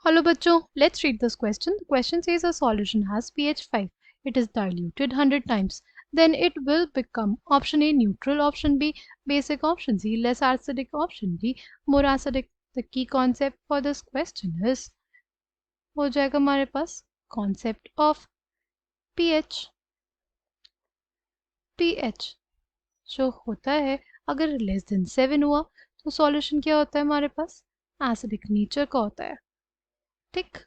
Hello bachcho, let's read this question. The question says a solution has pH 5. It is diluted 100 times. Then it will become option A neutral, option B basic, option C less acidic, option D more acidic. The key concept for this question is हो जाएगा हमारे पास concept of pH. pH जो होता है अगर less than 7 हुआ तो solution क्या होता है हमारे पास एसिडिक नेचर का होता है. ठीक,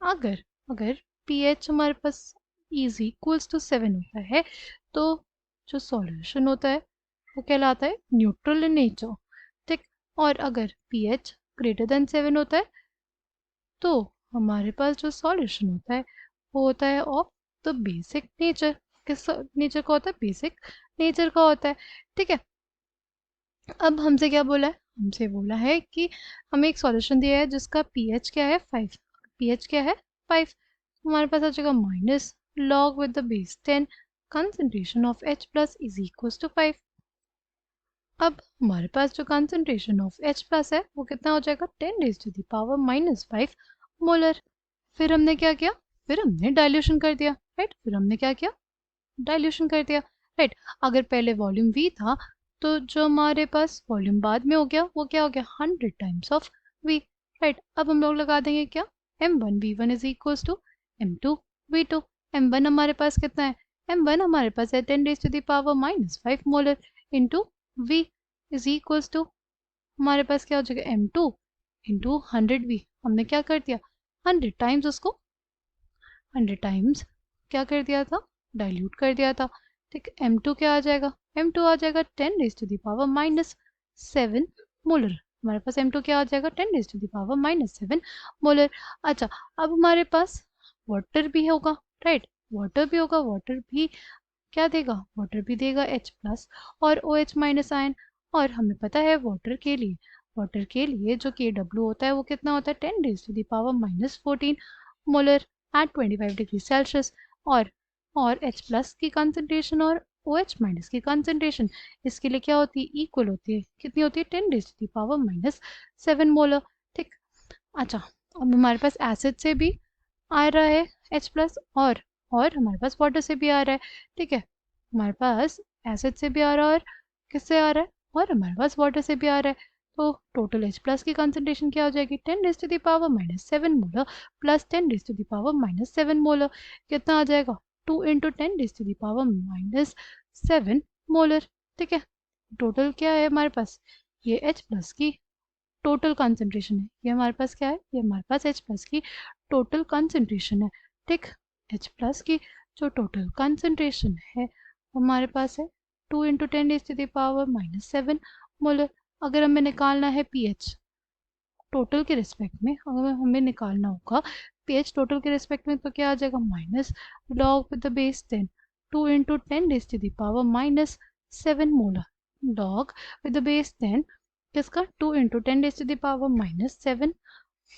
अगर अगर pH हमारे पास इज इक्वल्स टू 7 होता है तो जो सॉल्यूशन होता है वो कहलाता है न्यूट्रल इन नेचर. ठीक, और अगर pH ग्रेटर देन 7 होता है तो हमारे पास जो सॉल्यूशन होता है वो होता है ऑफ द बेसिक नेचर. किस नेचर का होता है? बेसिक नेचर का होता है. ठीक है, अब हमसे क्या बोला है? हमसे बोला है कि हमें एक सॉल्यूशन दिया है जिसका pH क्या है 5. pH क्या है 5, तो हमारे पास आ जाएगा minus log with the base 10 concentration of H plus is equals to 5. अब हमारे पास जो कंसंट्रेशन ऑफ H प्लस है वो कितना हो जाएगा 10 raise to the power minus 5 molar. फिर हमने क्या किया? फिर हमने डाइल्यूशन कर दिया. राइट, फिर हमने क्या किया? डाइल्यूशन कर दिया. राइट, अगर पहले वॉल्यूम V था तो जो हमारे पास वॉल्यूम बाद में हो गया वो क्या हो गया 100 टाइम्स ऑफ V. राइट, अब हम लोग लगा देंगे क्या m1v1 is equals to m2v2. m1 हमारे पास कितना है? m1 हमारे पास है 10 raise to the power minus 5 molar into V is equals to हमारे पास क्या हो जाएगा m2 इंटू 100v. हमने क्या कर दिया 100 टाइम्स उसको 100 टाइम्स क्या कर दिया था? डाइल्यूट कर दिया था. ठीक, m2 क्या आ जाएगा? m2 आ जाएगा 10 raise to the power minus 7 molar. हमारे पास m2 क्या आ जाएगा 10 raise to the power minus 7 molar. अच्छा, अब हमारे पास वाटर भी होगा. राइट, वाटर भी होगा. वाटर भी क्या देगा? वाटर भी देगा H प्लस और OH माइनस आयन. और हमें पता है वाटर के लिए जो KW होता है वो कितना होता है 10 raise to the power minus 14 molar at 25 degree celsius. और H प्लस की कंसंट्रेशन और OH माइनस की कंसंट्रेशन इसके लिए क्या होती है? इक्वल होती है. कितनी होती है? 10 raise to the power minus 7 molar. ठीक, अच्छा, अब हमारे पास एसिड से भी आ रहा है H प्लस और हमारे पास वाटर से भी आ रहा है. ठीक है, हमारे पास एसिड से भी आ रहा है और किससे आ रहा है? और हमारे पास वाटर से भी आ रहा है. तो टोटल H प्लस की कंसंट्रेशन क्या हो जाएगी 10 raise to the power minus 7 molar plus 10 raise to the power minus 7 molar. कितना आ जाएगा? 2 into 10 raise to the power minus 7 molar. ठीक है, टोटल क्या है हमारे पास? ये H प्लस की टोटल कंसंट्रेशन है. ये हमारे पास क्या है? ये हमारे पास H प्लस की टोटल कंसंट्रेशन है. ठीक, H प्लस की जो टोटल कंसंट्रेशन है हमारे पास है 2 into 10 raise to the power minus 7 molar. अगर हमें निकालना है pH टोटल के रिस्पेक्ट में, अगर हमें निकालना होगा pH टोटल के रिस्पेक्ट में तो क्या आ जाएगा minus log with the base 10 2 into 10 raise to the power minus 7 molar log with the base 10 किसका 2 into 10 raise to the power minus 7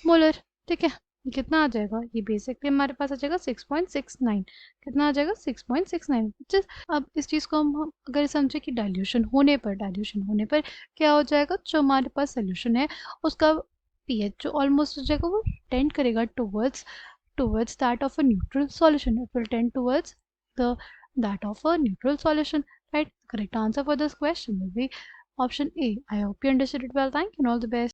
molar. ठीक है, ये कितना आ जाएगा? ये बेसिकली हमारे पास आ जाएगा 6.69. कितना आ जाएगा 6.69. अब इस चीज़ को हम अगर समझे कि डाइल्यूशन होने पर क्या हो जाएगा? जो हमारे पास सोल्यूशन है उसका pH जो ऑलमोस्ट हो जाएगा वो टेंड करेगा towards that of a neutral solution. It will tend towards that of a neutral solution. Right, correct answer for this question will be option A. I hope you understood it well. Thank you and all the best.